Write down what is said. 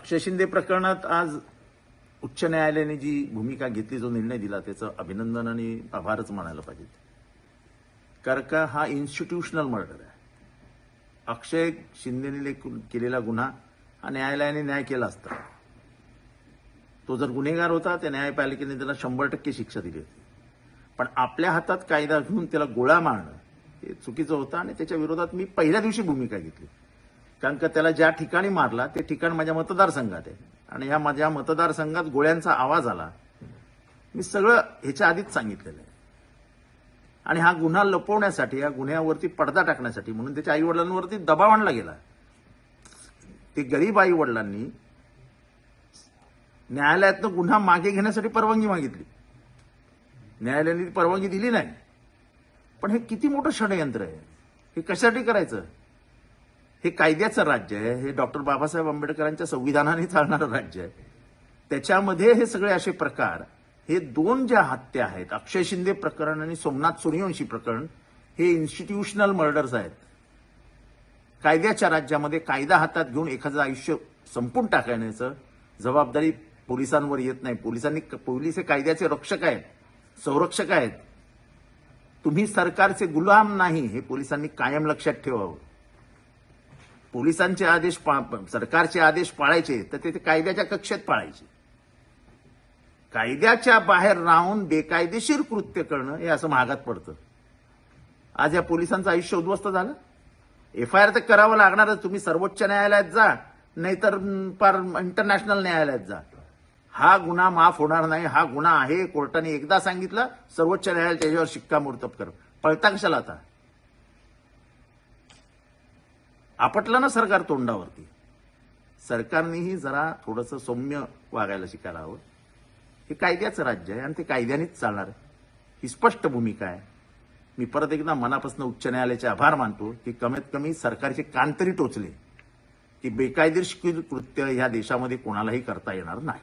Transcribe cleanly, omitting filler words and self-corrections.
अक्षय शिंदे प्रकरणात आज उच्च न्यायालयाने जी भूमिका घेतली, जो निर्णय दिला, त्याचं अभिनंदन आणि आभारच मानायला पाहिजे. कारण का हा इन्स्टिट्यूशनल मर्डर आहे. अक्षय शिंदेने केलेला गुन्हा हा न्यायालयाने न्याय केला असता. तो जर गुन्हेगार होता, त्या न्यायपालिकेने त्याला 100% शिक्षा दिली होती. पण आपल्या हातात कायदा घेऊन त्याला गोळा मारणं हे चुकीचं होतं आणि त्याच्या विरोधात मी पहिल्या दिवशी भूमिका घेतली. कारण का त्याला ज्या ठिकाणी मारला ते ठिकाण माझ्या मतदारसंघात आहे आणि ह्या माझ्या मतदारसंघात गोळ्यांचा आवाज आला. मी सगळं ह्याच्या आधीच सांगितलेलं आहे. आणि हा गुन्हा लपवण्यासाठी, या गुन्ह्यावरती पडदा टाकण्यासाठी म्हणून त्याच्या आईवडिलांवरती दबाव आणला गेला. ते गरीब आईवडिलांनी न्यायालयातनं गुन्हा मागे घेण्यासाठी परवानगी मागितली. न्यायालयाने परवानगी दिली नाही. पण हे किती मोठं षडयंत्र आहे. हे कशासाठी करायचं? हे कायद्याचं राज्य आहे. हे डॉक्टर बाबासाहेब आंबेडकरांच्या संविधानाने चालणारं राज्य आहे. त्याच्यामध्ये हे सगळे असे प्रकार, हे दोन ज्या हत्या आहेत, अक्षय शिंदे प्रकरण आणि सोमनाथ सूर्यवंशी प्रकरण, हे इन्स्टिट्यूशनल मर्डर्स आहेत. कायद्याच्या राज्यामध्ये कायदा हातात घेऊन एखादं आयुष्य संपून टाकण्याचं जबाबदारी पोलिसांवर येत नाही. पोलीस हे कायद्याचे रक्षक आहेत, संरक्षक आहेत. तुम्ही सरकारचे गुलाम नाही, हे पोलिसांनी कायम लक्षात ठेवावं. पोलिसांचे आदेश, सरकारचे आदेश पाळायचे तर ते कायद्याच्या कक्षेत पाळायचे. कायद्याच्या बाहेर राहून बेकायदेशीर कृत्य करणं हे असं महागात पडतं. आज या पोलिसांचं आयुष्य उद्ध्वस्त झालं. एफआयआर तर करावं लागणारच. तुम्ही सर्वोच्च न्यायालयात जा, नाहीतर पार इंटरनॅशनल न्यायालयात जा. हा गुन्हा माफ होणार नाही. हा गुन्हा आहे. कोर्टाने एकदा सांगितलं, सर्वोच्च न्यायालय त्याच्यावर शिक्कामोर्तब कर. पळता कशाला आता? आपटलं ना सरकार तोंडावरती. सरकारनेही जरा थोडंसं सौम्य वागायला शिकायला हवं. हे कायद्याचं राज्य आहे आणि ते कायद्यानेच चालणार आहे. ही स्पष्ट भूमिका आहे. मी परत एकदा मनापासून उच्च न्यायालयाचे आभार मानतो की कमीत कमी सरकारचे कान तरी टोचले की बेकायदेशीर कृत्य ह्या देशामध्ये कोणालाही करता येणार नाही.